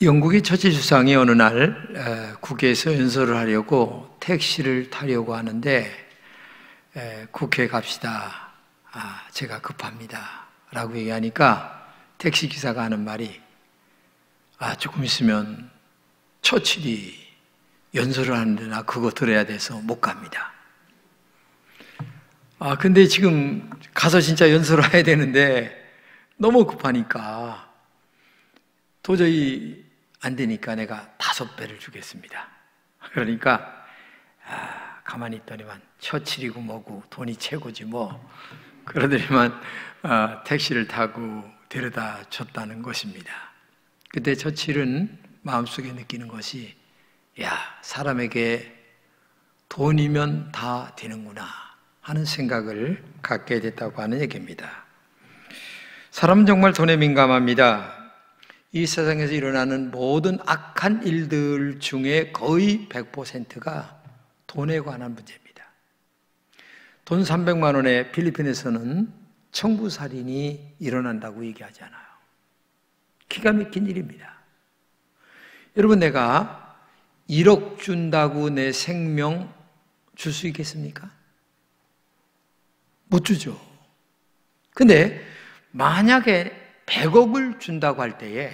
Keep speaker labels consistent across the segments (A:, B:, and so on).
A: 영국의 처치 주상이 어느 날 국회에서 연설을 하려고 택시를 타려고 하는데 국회에 갑시다. 제가 급합니다. 라고 얘기하니까 택시 기사가 하는 말이 조금 있으면 처칠이 연설을 하는데 나 그거 들어야 돼서 못 갑니다. 근데 지금 가서 진짜 연설을 해야 되는데 너무 급하니까 도저히 안 되니까 내가 5배를 주겠습니다. 그러니까 가만히 있더니만 처칠이고 뭐고 돈이 최고지 뭐 그러더니만 택시를 타고 데려다 줬다는 것입니다. 그때 처칠은 마음속에 느끼는 것이 사람에게 돈이면 다 되는구나 하는 생각을 갖게 됐다고 하는 얘기입니다. 사람은 정말 돈에 민감합니다. 이 세상에서 일어나는 모든 악한 일들 중에 거의 100%가 돈에 관한 문제입니다. 돈 300만 원에 필리핀에서는 청부살인이 일어난다고 얘기하잖아요. 기가 막힌 일입니다. 여러분, 내가 1억 준다고 내 생명 줄 수 있겠습니까? 못 주죠. 근데 만약에 100억을 준다고 할 때에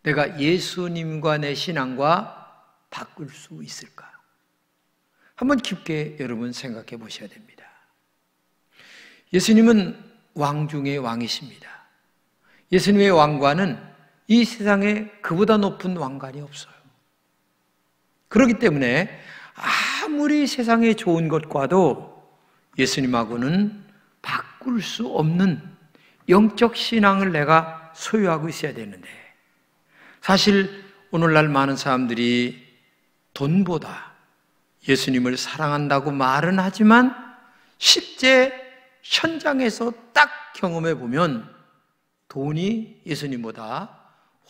A: 내가 예수님과 내 신앙과 바꿀 수 있을까? 한번 깊게 여러분 생각해 보셔야 됩니다. 예수님은 왕 중의 왕이십니다. 예수님의 왕관은 이 세상에 그보다 높은 왕관이 없어요. 그렇기 때문에 아무리 세상에 좋은 것과도 예수님하고는 바꿀 수 없는 영적 신앙을 내가 소유하고 있어야 되는데, 사실 오늘날 많은 사람들이 돈보다 예수님을 사랑한다고 말은 하지만 실제 현장에서 딱 경험해 보면 돈이 예수님보다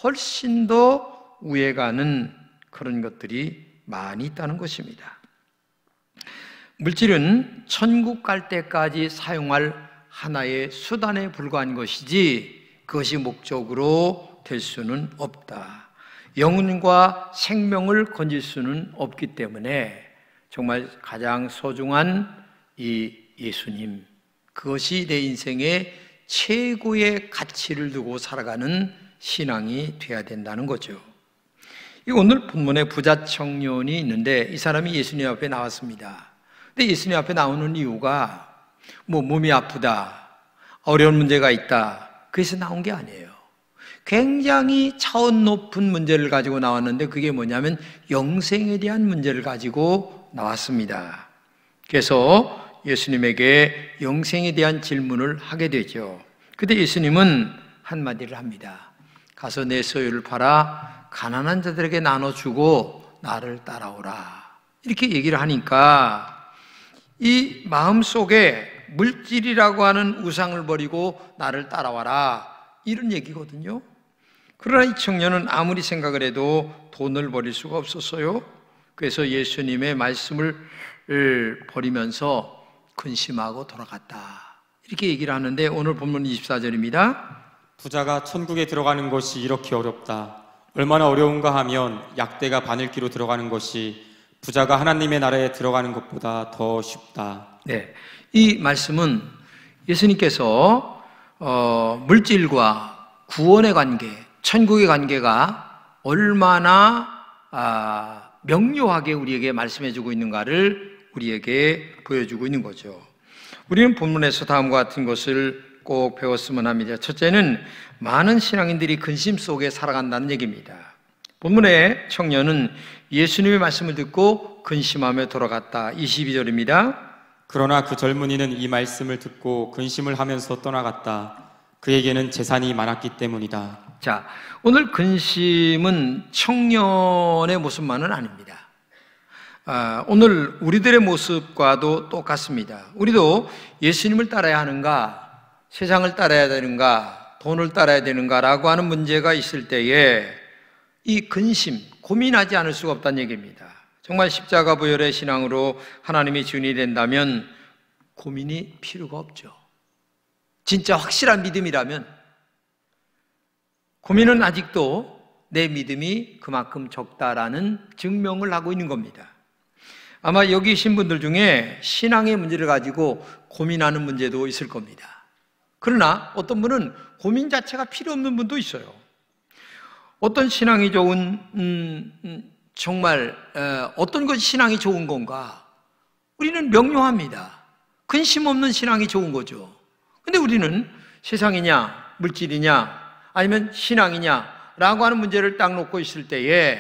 A: 훨씬 더 우에 가는 그런 것들이 많이 있다는 것입니다. 물질은 천국 갈 때까지 사용할 하나의 수단에 불과한 것이지 그것이 목적으로 될 수는 없다. 영혼과 생명을 건질 수는 없기 때문에 정말 가장 소중한 이 예수님, 그것이 내 인생의 최고의 가치를 두고 살아가는 신앙이 되어야 된다는 거죠. 오늘 본문에 부자 청년이 있는데 이 사람이 예수님 앞에 나왔습니다. 근데 예수님 앞에 나오는 이유가 몸이 아프다, 어려운 문제가 있다, 그래서 나온 게 아니에요. 굉장히 차원 높은 문제를 가지고 나왔는데 그게 뭐냐면 영생에 대한 문제를 가지고 나왔습니다. 그래서 예수님에게 영생에 대한 질문을 하게 되죠. 그때 예수님은 한마디를 합니다. 가서 내 소유를 팔아 가난한 자들에게 나눠주고 나를 따라오라. 이렇게 얘기를 하니까 이 마음속에 물질이라고 하는 우상을 버리고 나를 따라와라, 이런 얘기거든요. 그러나 이 청년은 아무리 생각을 해도 돈을 버릴 수가 없었어요. 그래서 예수님의 말씀을 버리면서 근심하고 돌아갔다, 이렇게 얘기를 하는데 오늘 본문 24절입니다.
B: 부자가 천국에 들어가는 것이 이렇게 어렵다. 얼마나 어려운가 하면 약대가 바늘기로 들어가는 것이 부자가 하나님의 나라에 들어가는 것보다 더 쉽다.
A: 네, 이 말씀은 예수님께서 물질과 구원의 관계, 천국의 관계가 얼마나 명료하게 우리에게 말씀해주고 있는가를 우리에게 보여주고 있는 거죠. 우리는 본문에서 다음과 같은 것을 꼭 배웠으면 합니다. 첫째는 많은 신앙인들이 근심 속에 살아간다는 얘기입니다. 본문의 청년은 예수님의 말씀을 듣고 근심하며 돌아갔다. 22절입니다.
B: 그러나 그 젊은이는 이 말씀을 듣고 근심을 하면서 떠나갔다. 그에게는 재산이 많았기 때문이다.
A: 자, 오늘 근심은 청년의 모습만은 아닙니다. 오늘 우리들의 모습과도 똑같습니다. 우리도 예수님을 따라야 하는가, 세상을 따라야 되는가, 돈을 따라야 되는가라고 하는 문제가 있을 때에 이 근심, 고민하지 않을 수가 없다는 얘기입니다. 정말 십자가 부혈의 신앙으로 하나님이 주인이 된다면 고민이 필요가 없죠. 진짜 확실한 믿음이라면 고민은 아직도 내 믿음이 그만큼 적다라는 증명을 하고 있는 겁니다. 아마 여기 계신 분들 중에 신앙의 문제를 가지고 고민하는 문제도 있을 겁니다. 그러나 어떤 분은 고민 자체가 필요 없는 분도 있어요. 어떤 신앙이 좋은, 정말 어떤 것이 신앙이 좋은 건가? 우리는 명료합니다. 근심 없는 신앙이 좋은 거죠. 근데 우리는 세상이냐 물질이냐 아니면 신앙이냐 라고 하는 문제를 딱 놓고 있을 때에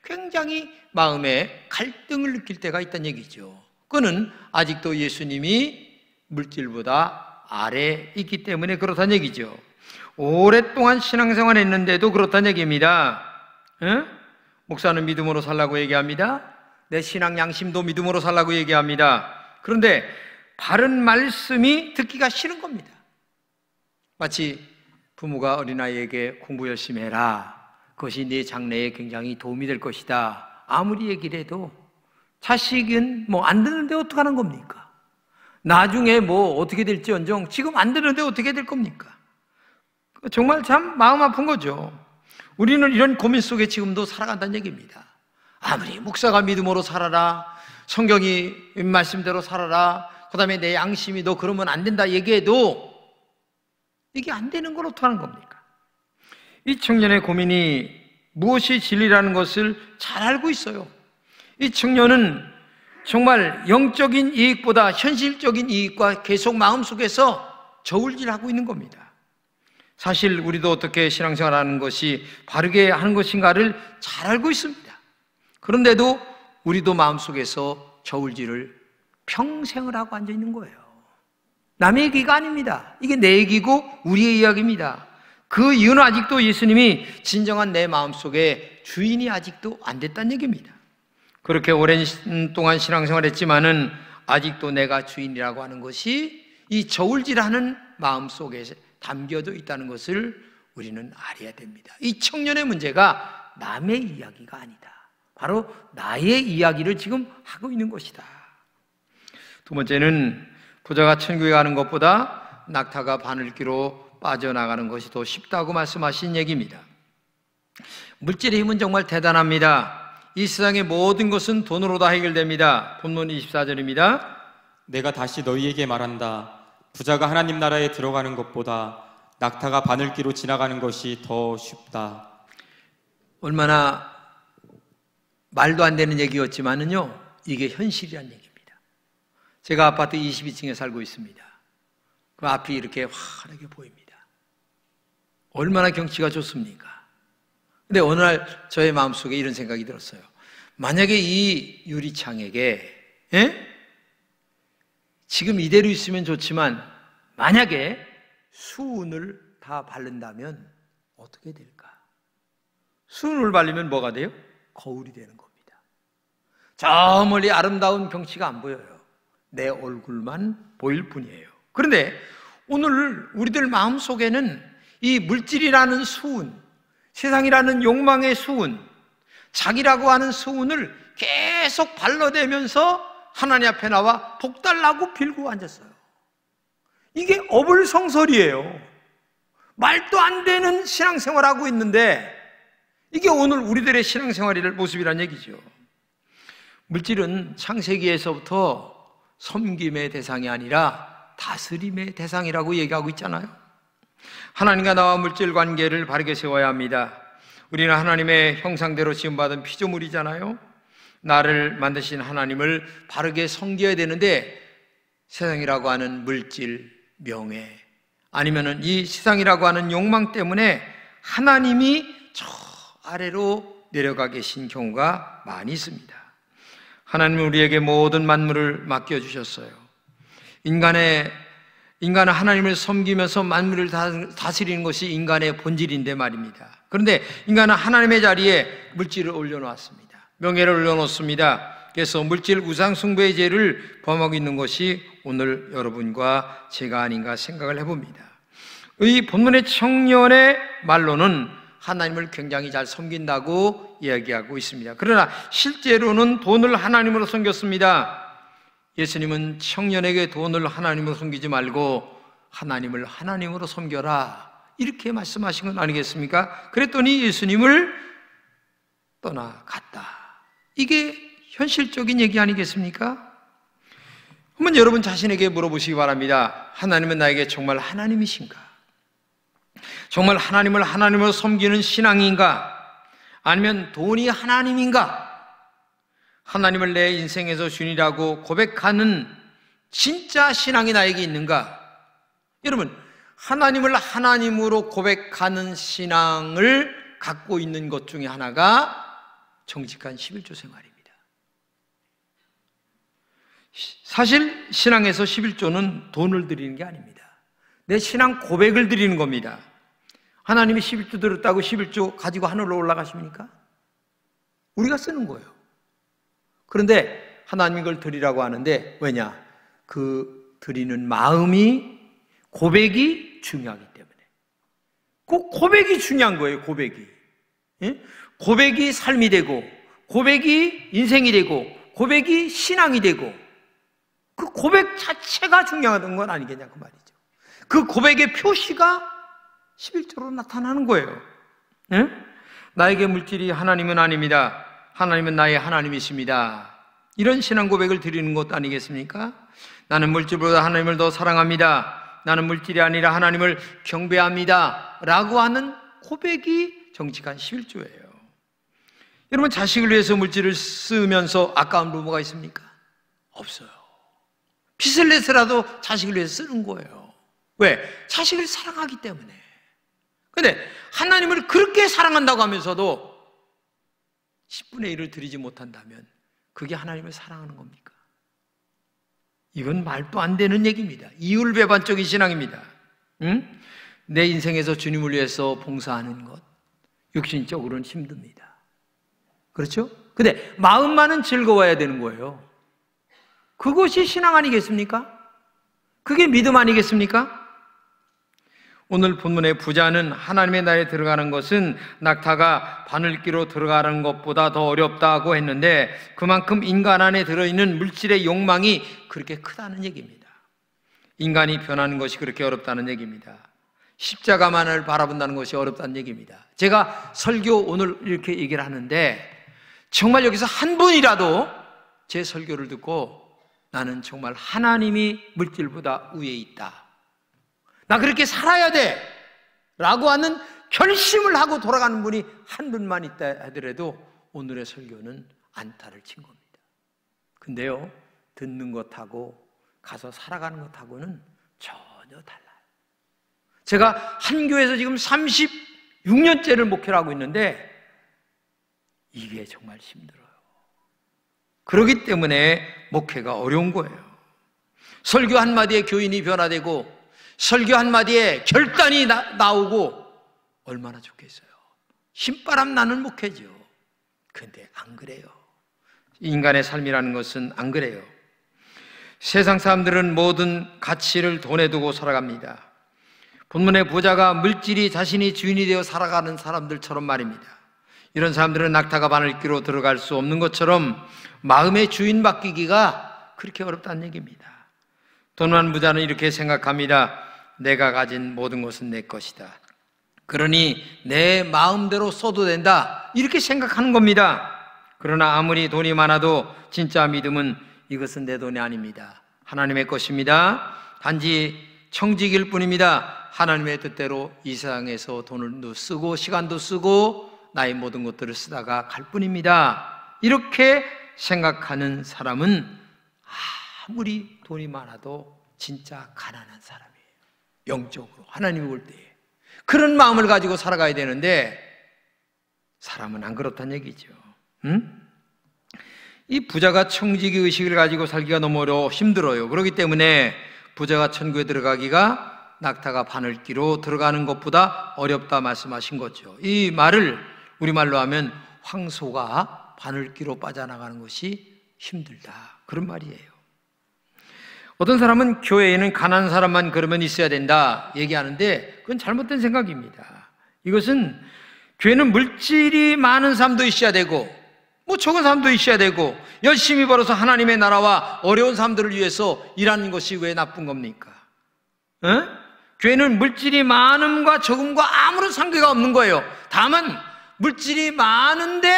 A: 굉장히 마음에 갈등을 느낄 때가 있다는 얘기죠. 그거는 아직도 예수님이 물질보다 아래에 있기 때문에 그렇다는 얘기죠. 오랫동안 신앙생활 했는데도 그렇다는 얘기입니다. 목사는 믿음으로 살라고 얘기합니다. 내 신앙 양심도 믿음으로 살라고 얘기합니다. 그런데 바른 말씀이 듣기가 싫은 겁니다. 마치 부모가 어린아이에게 공부 열심히 해라, 그것이 네 장래에 굉장히 도움이 될 것이다, 아무리 얘기를 해도 자식은 뭐 안 듣는데 어떡하는 겁니까? 나중에 뭐 어떻게 될지언정 지금 안 듣는데 어떻게 될 겁니까? 정말 참 마음 아픈 거죠. 우리는 이런 고민 속에 지금도 살아간다는 얘기입니다. 아무리 목사가 믿음으로 살아라, 성경이 말씀대로 살아라, 그 다음에 내 양심이 너 그러면 안 된다 얘기해도 이게 안 되는 걸 어떡하는 겁니까? 이 청년의 고민이 무엇이 진리라는 것을 잘 알고 있어요. 이 청년은 정말 영적인 이익보다 현실적인 이익과 계속 마음속에서 저울질하고 있는 겁니다. 사실 우리도 어떻게 신앙생활하는 것이 바르게 하는 것인가를 잘 알고 있습니다. 그런데도 우리도 마음속에서 저울질을 평생을 하고 앉아 있는 거예요. 남의 얘기가 아닙니다. 이게 내 얘기고 우리의 이야기입니다. 그 이유는 아직도 예수님이 진정한 내 마음속에 주인이 아직도 안 됐다는 얘기입니다. 그렇게 오랜 동안 신앙생활을 했지만은 아직도 내가 주인이라고 하는 것이 이 저울질하는 마음속에 담겨져 있다는 것을 우리는 알아야 됩니다. 이 청년의 문제가 남의 이야기가 아니다. 바로 나의 이야기를 지금 하고 있는 것이다. 두 번째는 부자가 천국에 가는 것보다 낙타가 바늘기로 빠져나가는 것이 더 쉽다고 말씀하신 얘기입니다. 물질의 힘은 정말 대단합니다. 이 세상의 모든 것은 돈으로 다 해결됩니다. 본문 24절입니다.
B: 내가 다시 너희에게 말한다. 부자가 하나님 나라에 들어가는 것보다 낙타가 바늘기로 지나가는 것이 더 쉽다.
A: 얼마나 말도 안 되는 얘기였지만은요, 이게 현실이란 얘기입니다. 제가 아파트 22층에 살고 있습니다. 그 앞이 이렇게 환하게 보입니다. 얼마나 경치가 좋습니까? 근데 어느 날 저의 마음속에 이런 생각이 들었어요. 만약에 이 유리창에게 지금 이대로 있으면 좋지만 만약에 수은을 다 바른다면 어떻게 될까? 수은을 바르면 뭐가 돼요? 거울이 되는 겁니다. 저 멀리 아름다운 경치가 안 보여요. 내 얼굴만 보일 뿐이에요. 그런데 오늘 우리들 마음속에는 이 물질이라는 수은, 세상이라는 욕망의 수은, 자기라고 하는 수은을 계속 발라대면서 하나님 앞에 나와 복 달라고 빌고 앉았어요. 이게 어불성설이에요. 말도 안 되는 신앙생활하고 있는데 이게 오늘 우리들의 신앙생활의 모습이란 얘기죠. 물질은 창세기에서부터 섬김의 대상이 아니라 다스림의 대상이라고 얘기하고 있잖아요. 하나님과 나와 물질 관계를 바르게 세워야 합니다. 우리는 하나님의 형상대로 지음받은 피조물이잖아요. 나를 만드신 하나님을 바르게 섬겨야 되는데 세상이라고 하는 물질, 명예, 아니면은 이 세상이라고 하는 욕망 때문에 하나님이 저 아래로 내려가 계신 경우가 많이 있습니다. 하나님은 우리에게 모든 만물을 맡겨주셨어요. 인간은 하나님을 섬기면서 만물을 다스리는 것이 인간의 본질인데 말입니다. 그런데 인간은 하나님의 자리에 물질을 올려놓았습니다. 명예를 올려놓습니다. 그래서 물질 우상 숭배의 죄를 범하고 있는 것이 오늘 여러분과 제가 아닌가 생각을 해봅니다. 이 본문의 청년의 말로는 하나님을 굉장히 잘 섬긴다고 이야기하고 있습니다. 그러나 실제로는 돈을 하나님으로 섬겼습니다. 예수님은 청년에게 돈을 하나님으로 섬기지 말고 하나님을 하나님으로 섬겨라 이렇게 말씀하신 건 아니겠습니까? 그랬더니 예수님을 떠나갔다. 이게 현실적인 얘기 아니겠습니까? 한번 여러분 자신에게 물어보시기 바랍니다. 하나님은 나에게 정말 하나님이신가? 정말 하나님을 하나님으로 섬기는 신앙인가? 아니면 돈이 하나님인가? 하나님을 내 인생에서 주인이라고 고백하는 진짜 신앙이 나에게 있는가? 여러분, 하나님을 하나님으로 고백하는 신앙을 갖고 있는 것 중에 하나가 정직한 11조 생활입니다. 사실 신앙에서 11조는 돈을 드리는 게 아닙니다. 내 신앙 고백을 드리는 겁니다. 하나님이 11조 들었다고 11조 가지고 하늘로 올라가십니까? 우리가 쓰는 거예요. 그런데 하나님 이걸 드리라고 하는데 왜냐? 그 드리는 마음이, 고백이 중요하기 때문에. 그 고백이 중요한 거예요. 고백이. 예? 고백이 삶이 되고, 고백이 인생이 되고, 고백이 신앙이 되고, 그 고백 자체가 중요한 건 아니겠냐 그 말이죠. 그 고백의 표시가 11조로 나타나는 거예요. 예? 나에게 물질이 하나님은 아닙니다. 하나님은 나의 하나님이십니다. 이런 신앙 고백을 드리는 것도 아니겠습니까? 나는 물질보다 하나님을 더 사랑합니다. 나는 물질이 아니라 하나님을 경배합니다. 라고 하는 고백이 정직한 11조예요. 여러분, 자식을 위해서 물질을 쓰면서 아까운 부모가 있습니까? 없어요. 빚을 내서라도 자식을 위해서 쓰는 거예요. 왜? 자식을 사랑하기 때문에. 근데 하나님을 그렇게 사랑한다고 하면서도 10분의 1을 드리지 못한다면 그게 하나님을 사랑하는 겁니까? 이건 말도 안 되는 얘기입니다. 이율배반적인 신앙입니다. 응? 내 인생에서 주님을 위해서 봉사하는 것, 육신적으로는 힘듭니다. 그렇죠? 근데 마음만은 즐거워야 되는 거예요. 그것이 신앙 아니겠습니까? 그게 믿음 아니겠습니까? 오늘 본문의 부자는 하나님의 나라에 들어가는 것은 낙타가 바늘기로 들어가는 것보다 더 어렵다고 했는데 그만큼 인간 안에 들어있는 물질의 욕망이 그렇게 크다는 얘기입니다. 인간이 변하는 것이 그렇게 어렵다는 얘기입니다. 십자가만을 바라본다는 것이 어렵다는 얘기입니다. 제가 설교 오늘 이렇게 얘기를 하는데 정말 여기서 한 분이라도 제 설교를 듣고 나는 정말 하나님이 물질보다 위에 있다, 나 그렇게 살아야 돼 라고 하는 결심을 하고 돌아가는 분이 한 분만 있다 하더라도 오늘의 설교는 안타를 친 겁니다. 근데요, 듣는 것하고 가서 살아가는 것하고는 전혀 달라요. 제가 한 교회에서 지금 36년째를 목회를 하고 있는데 이게 정말 힘들어요. 그렇기 때문에 목회가 어려운 거예요. 설교 한마디에 교인이 변화되고 설교 한마디에 결단이 나오고 얼마나 좋겠어요. 힘바람 나는 목회죠. 근데 안 그래요. 인간의 삶이라는 것은 안 그래요. 세상 사람들은 모든 가치를 돈에 두고 살아갑니다. 본문의 부자가 물질이 자신이 주인이 되어 살아가는 사람들처럼 말입니다. 이런 사람들은 낙타가 바늘기로 들어갈 수 없는 것처럼 마음의 주인 바뀌기가 그렇게 어렵다는 얘기입니다. 돈 많은 부자는 이렇게 생각합니다. 내가 가진 모든 것은 내 것이다. 그러니 내 마음대로 써도 된다. 이렇게 생각하는 겁니다. 그러나 아무리 돈이 많아도 진짜 믿음은 이것은 내 돈이 아닙니다. 하나님의 것입니다. 단지 청직일 뿐입니다. 하나님의 뜻대로 이 세상에서 돈을 쓰고 시간도 쓰고 나의 모든 것들을 쓰다가 갈 뿐입니다. 이렇게 생각하는 사람은 아무리 돈이 많아도 진짜 가난한 사람이에요. 영적으로 하나님이 볼 때에 그런 마음을 가지고 살아가야 되는데 사람은 안 그렇다는 얘기죠. 응? 이 부자가 청지기 의식을 가지고 살기가 너무 어려워 힘들어요. 그렇기 때문에 부자가 천국에 들어가기가 낙타가 바늘기로 들어가는 것보다 어렵다 말씀하신 거죠. 이 말을 우리말로 하면 황소가 바늘기로 빠져나가는 것이 힘들다, 그런 말이에요. 어떤 사람은 교회에는 가난한 사람만 그러면 있어야 된다 얘기하는데 그건 잘못된 생각입니다. 이것은 교회는 물질이 많은 사람도 있어야 되고 뭐 적은 사람도 있어야 되고 열심히 벌어서 하나님의 나라와 어려운 사람들을 위해서 일하는 것이 왜 나쁜 겁니까? 교회는 물질이 많음과 적음과 아무런 상관가 없는 거예요. 다만 물질이 많은데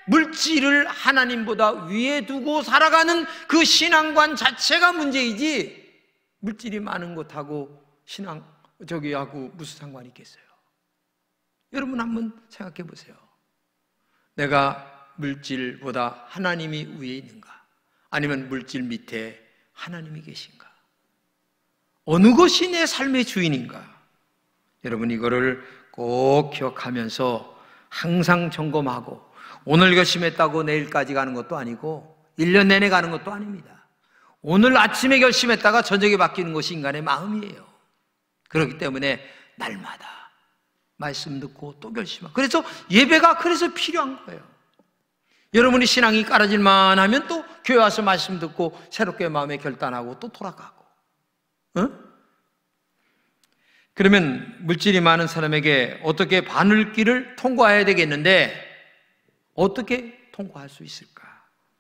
A: 물질을 하나님보다 위에 두고 살아가는 그 신앙관 자체가 문제이지, 물질이 많은 것하고 하고 무슨 상관이 있겠어요? 여러분 한번 생각해 보세요. 내가 물질보다 하나님이 위에 있는가? 아니면 물질 밑에 하나님이 계신가? 어느 것이 내 삶의 주인인가? 여러분 이거를 꼭 기억하면서 항상 점검하고, 오늘 결심했다고 내일까지 가는 것도 아니고 1년 내내 가는 것도 아닙니다. 오늘 아침에 결심했다가 저녁에 바뀌는 것이 인간의 마음이에요. 그렇기 때문에 날마다 말씀 듣고 또 결심하고, 그래서 예배가 그래서 필요한 거예요. 여러분이 신앙이 깔아질만 하면 또 교회 와서 말씀 듣고 새롭게 마음에 결단하고 또 돌아가고, 그러면 물질이 많은 사람에게 어떻게 바늘길을 통과해야 되겠는데, 어떻게 통과할 수 있을까?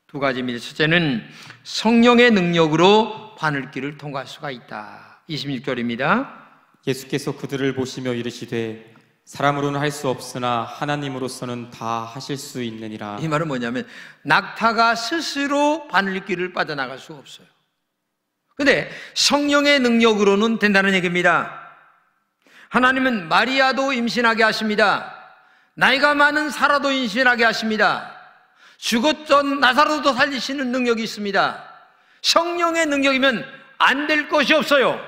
A: 두 가지입니다. 첫째는 성령의 능력으로 바늘길을 통과할 수가 있다. 26절입니다.
B: 예수께서 그들을 보시며 이르시되 사람으로는 할 수 없으나 하나님으로서는 다 하실 수 있느니라.
A: 이 말은 뭐냐면 낙타가 스스로 바늘길을 빠져나갈 수가 없어요. 근데 성령의 능력으로는 된다는 얘기입니다. 하나님은 마리아도 임신하게 하십니다. 나이가 많은 사라도 임신하게 하십니다. 죽었던 나사로도 살리시는 능력이 있습니다. 성령의 능력이면 안 될 것이 없어요.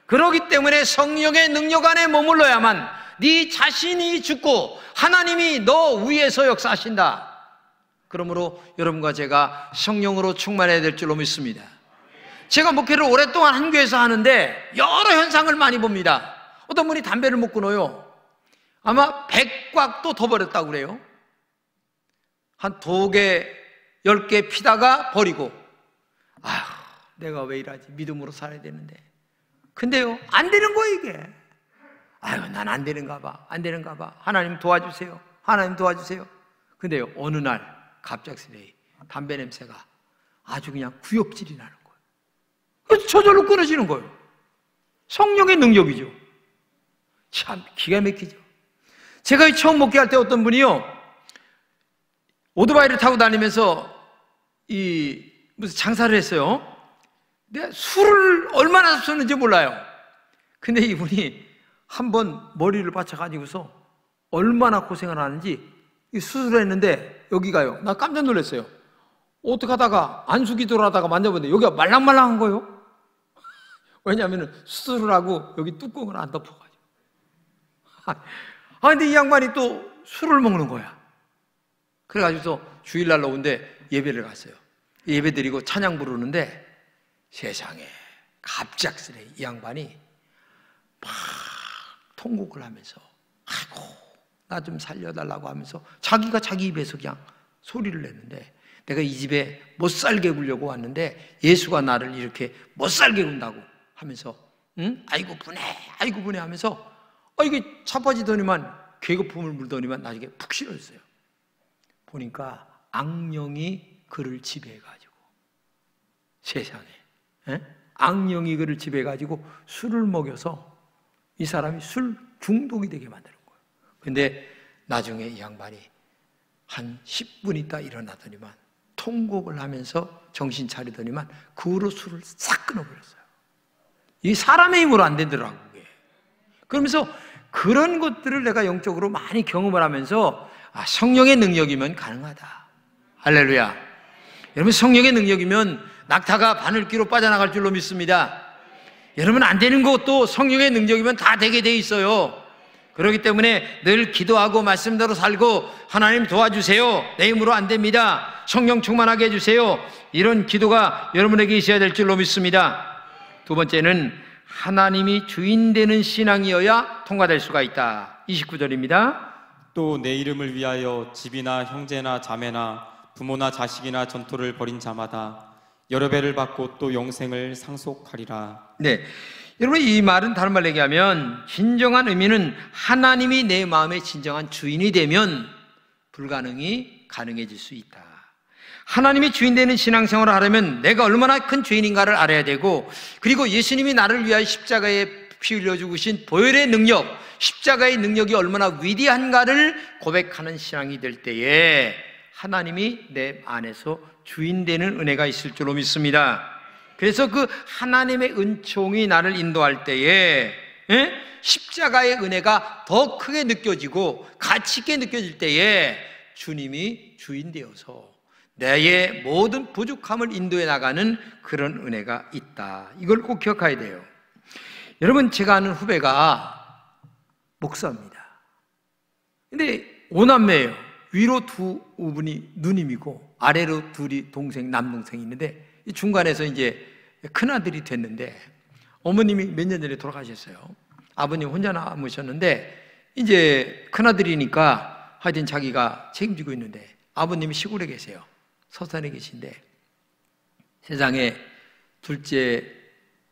A: 그렇기 때문에 성령의 능력 안에 머물러야만 네 자신이 죽고 하나님이 너 위에서 역사하신다. 그러므로 여러분과 제가 성령으로 충만해야 될 줄로 믿습니다. 제가 목회를 오랫동안 한 교회에서 하는데 여러 현상을 많이 봅니다. 어떤 분이 담배를 못 끊어요. 아마 100곽도 더 버렸다고 그래요. 한 2개, 10개 피다가 버리고, 아휴, 내가 왜 이러지? 믿음으로 살아야 되는데. 근데요, 안 되는 거예요, 이게. 아유, 난 안 되는가 봐. 안 되는가 봐. 하나님 도와주세요. 하나님 도와주세요. 근데요, 어느 날 갑작스레 담배 냄새가 아주 그냥 구역질이 나는 거예요. 그래서 저절로 끊어지는 거예요. 성령의 능력이죠. 참 기가 막히죠. 제가 처음 목회할 때 어떤 분이요, 오토바이를 타고 다니면서 무슨 장사를 했어요. 내가 술을 얼마나 썼는지 몰라요. 근데 이분이 한번 머리를 받쳐가지고서 얼마나 고생을 하는지 수술을 했는데, 여기가요, 나 깜짝 놀랐어요. 어떻게 하다가 안수기도를 하다가 만져보는데 여기가 말랑말랑한 거예요. 왜냐하면 수술을 하고 여기 뚜껑을 안 덮어가지고. 근데 이 양반이 또 술을 먹는 거야. 그래가지고서 주일날 오는데 예배를 갔어요. 예배 드리고 찬양 부르는데 세상에 갑작스레 이 양반이 막 통곡을 하면서, 아이고 나 좀 살려달라고 하면서 자기가 자기 입에서 그냥 소리를 내는데, 내가 이 집에 못 살게 굴려고 왔는데 예수가 나를 이렇게 못 살게 군다고 하면서, 아이고 분해 하면서, 이게 자빠지더니만 계급품을 물더니만 나중에 푹 실었어요. 보니까 악령이 그를 지배해가지고, 세상에 악령이 그를 지배해가지고 술을 먹여서 이 사람이 술 중독이 되게 만드는 거예요. 근데 나중에 이 양반이 한 10분 있다 일어나더니만 통곡을 하면서 정신 차리더니만 그 후로 술을 싹 끊어버렸어요. 이 사람의 힘으로 안 되더라고요. 그러면서 그런 것들을 내가 영적으로 많이 경험을 하면서, 성령의 능력이면 가능하다. 할렐루야. 여러분, 성령의 능력이면 낙타가 바늘길로 빠져나갈 줄로 믿습니다. 여러분, 안 되는 것도 성령의 능력이면 다 되게 돼 있어요. 그렇기 때문에 늘 기도하고 말씀대로 살고, 하나님 도와주세요, 내 힘으로 안 됩니다, 성령 충만하게 해주세요, 이런 기도가 여러분에게 있어야 될 줄로 믿습니다. 두 번째는 하나님이 주인 되는 신앙이어야 통과될 수가 있다. 29절입니다.
B: 또 내 이름을 위하여 집이나 형제나 자매나 부모나 자식이나 전토를 벌인 자마다 여러 배를 받고 또 영생을 상속하리라.
A: 네, 여러분, 이 말은 다른 말로 얘기하면 진정한 의미는 하나님이 내 마음의 진정한 주인이 되면 불가능이 가능해질 수 있다. 하나님이 주인 되는 신앙생활을 하려면 내가 얼마나 큰 죄인인가를 알아야 되고, 그리고 예수님이 나를 위하여 십자가에 피 흘려 죽으신 보혈의 능력, 십자가의 능력이 얼마나 위대한가를 고백하는 신앙이 될 때에 하나님이 내 안에서 주인 되는 은혜가 있을 줄로 믿습니다. 그래서 그 하나님의 은총이 나를 인도할 때에 십자가의 은혜가 더 크게 느껴지고 가치 있게 느껴질 때에 주님이 주인 되어서 나의 모든 부족함을 인도해 나가는 그런 은혜가 있다. 이걸 꼭 기억해야 돼요. 여러분, 제가 아는 후배가 목사입니다. 근데 오남매예요. 위로 두 분이 누님이고 아래로 둘이 남동생이 있는데 중간에서 이제 큰아들이 됐는데 어머님이 몇 년 전에 돌아가셨어요. 아버님 혼자 남으셨는데 이제 큰아들이니까 하여튼 자기가 책임지고 있는데 아버님이 시골에 계세요. 서산에 계신데 세상에 둘째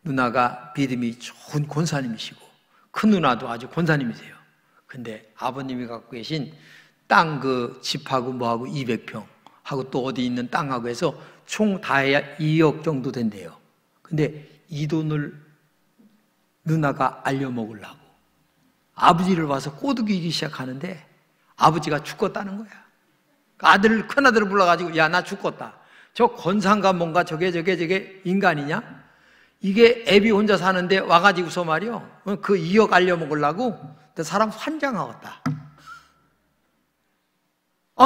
A: 누나가 믿음이 좋은 권사님이시고 큰 누나도 아주 권사님이세요. 근데 아버님이 갖고 계신 땅 그 집하고 뭐하고 200평 하고 또 어디 있는 땅하고 해서 총 다 해야 2억 정도 된대요. 근데 이 돈을 누나가 알려먹으려고 아버지를 와서 꼬드기기 시작하는데 아버지가 죽겠다는 거야. 큰아들을 불러가지고 야, 나 죽겠다. 저 권상가 뭔가 저게 인간이냐? 이게 애비 혼자 사는데 와가지고서 말이요. 그 2억 알려먹으려고 사람 환장하겠다.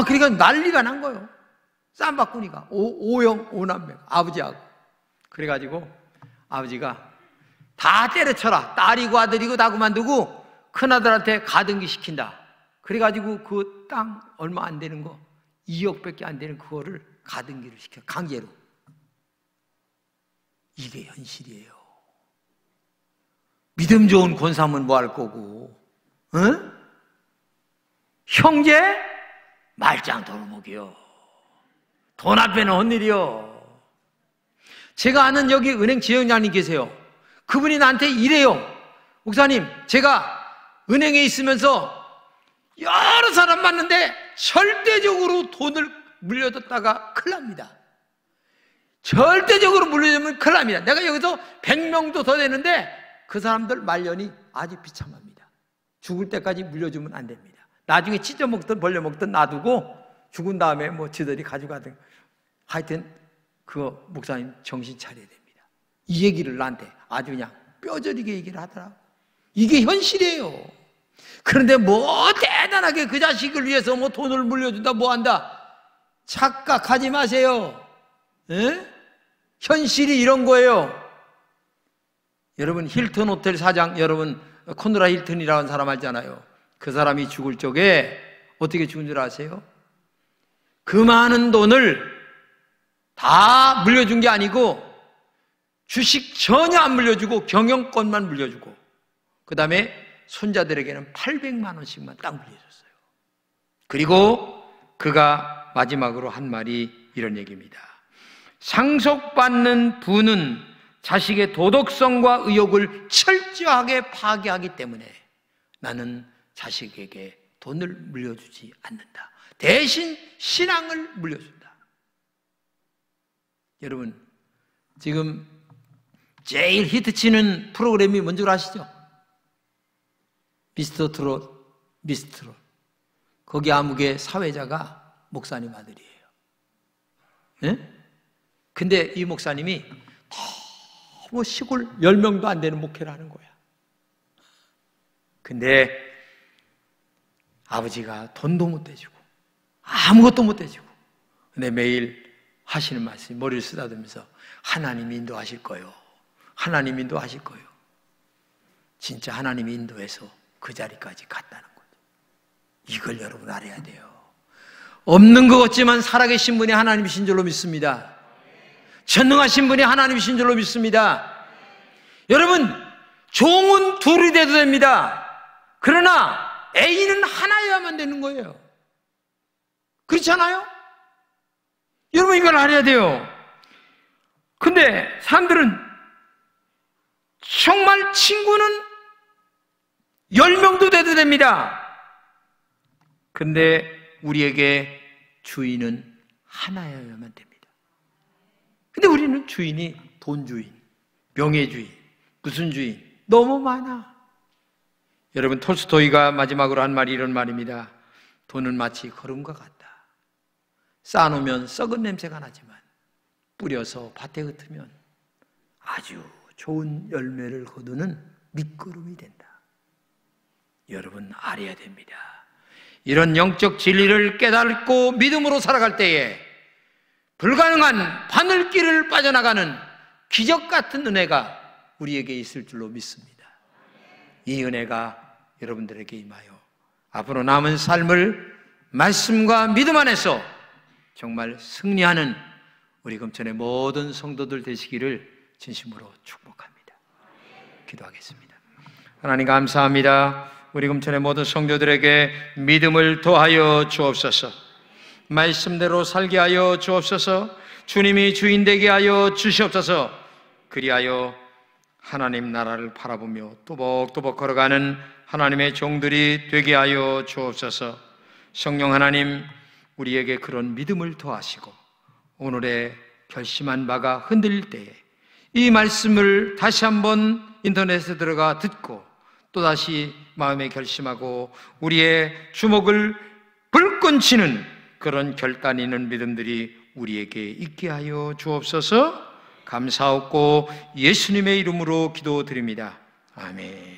A: 그러니까 난리가 난 거예요. 쌈바꾸니까. 오남매, 아버지하고. 그래가지고 아버지가 다 때려쳐라. 딸이고 아들이고 다 그만두고 큰아들한테 가등기 시킨다. 그래가지고 그 땅 얼마 안 되는 거 2억밖에 안 되는 그거를 가등기를 시켜. 강제로. 이게 현실이에요. 믿음 좋은 권사면 뭐 할 거고, 응? 형제? 말짱 도루묵이요. 돈 앞에는 헛일이요. 제가 아는 여기 은행 지점장님 계세요. 그분이 나한테 이래요. 목사님, 제가 은행에 있으면서 여러 사람 만났는데 절대적으로 돈을 물려줬다가 큰일 납니다. 절대적으로 물려주면 큰일 납니다. 내가 여기서 100명도 더 되는데 그 사람들 말년이 아주 비참합니다. 죽을 때까지 물려주면 안 됩니다. 나중에 찢어먹든 벌려먹든 놔두고 죽은 다음에 뭐 지들이 가져가든 하여튼 그거 목사님 정신 차려야 됩니다. 이 얘기를 나한테 아주 그냥 뼈저리게 얘기를 하더라고. 이게 현실이에요. 그런데 뭐 대단하게 그 자식을 위해서 뭐 돈을 물려준다 뭐 한다 착각하지 마세요. 에? 현실이 이런 거예요. 여러분, 힐튼 호텔 사장, 여러분 코노라 힐튼이라는 사람 알잖아요. 그 사람이 죽을 적에 어떻게 죽은 줄 아세요? 그 많은 돈을 다 물려준 게 아니고 주식 전혀 안 물려주고 경영권만 물려주고 그 다음에 손자들에게는 800만 원씩만 딱 물려줬어요. 그리고 그가 마지막으로 한 말이 이런 얘기입니다. 상속받는 부는 자식의 도덕성과 의욕을 철저하게 파괴하기 때문에 나는 자식에게 돈을 물려주지 않는다. 대신 신앙을 물려준다. 여러분, 지금 제일 히트치는 프로그램이 뭔 줄 아시죠? 미스터 트롯. 거기 암흑의 사회자가 목사님 아들이에요. 네? 근데 이 목사님이 너무 시골 10명도 안 되는 목회를 하는 거야. 근데 아버지가 돈도 못 대주고 아무것도 못 대주고 근데 매일 하시는 말씀이 머리를 쓰다듬으면서 하나님이 인도하실 거예요. 하나님이 인도하실 거예요. 진짜 하나님이 인도해서 그 자리까지 갔다는 거죠. 이걸 여러분 알아야 돼요. 없는 것 같지만 살아계신 분이 하나님이신 줄로 믿습니다. 전능하신 분이 하나님이신 줄로 믿습니다. 여러분, 종은 둘이 돼도 됩니다. 그러나 A는 하나여야만 되는 거예요. 그렇잖아요? 여러분, 이걸 알아야 돼요. 근데 사람들은 정말 친구는 10명도 돼도 됩니다. 근데 우리에게 주인은 하나여야만 됩니다. 근데 우리는 주인이 돈주인, 명예주인, 무슨 주인 너무 많아. 여러분, 톨스토이가 마지막으로 한 말이 이런 말입니다. 돈은 마치 걸음과 같다. 쌓아놓으면 썩은 냄새가 나지만 뿌려서 밭에 흩으면 아주 좋은 열매를 거두는 밑거름이 된다. 여러분 알아야 됩니다. 이런 영적 진리를 깨닫고 믿음으로 살아갈 때에 불가능한 바늘길을 빠져나가는 기적 같은 은혜가 우리에게 있을 줄로 믿습니다. 이 은혜가 여러분들에게 임하여 앞으로 남은 삶을 말씀과 믿음 안에서 정말 승리하는 우리 금천의 모든 성도들 되시기를 진심으로 축복합니다. 기도하겠습니다. 하나님 감사합니다. 우리 금천의 모든 성도들에게 믿음을 더하여 주옵소서. 말씀대로 살게 하여 주옵소서. 주님이 주인 되게 하여 주시옵소서. 그리하여 하나님 나라를 바라보며 또박또박 걸어가는 하나님의 종들이 되게 하여 주옵소서. 성령 하나님, 우리에게 그런 믿음을 더하시고 오늘의 결심한 바가 흔들릴 때에 이 말씀을 다시 한번 인터넷에 들어가 듣고 또다시 마음에 결심하고 우리의 주목을 불끈 치는 그런 결단 있는 믿음들이 우리에게 있게 하여 주옵소서. 감사하고 예수님의 이름으로 기도드립니다. 아멘.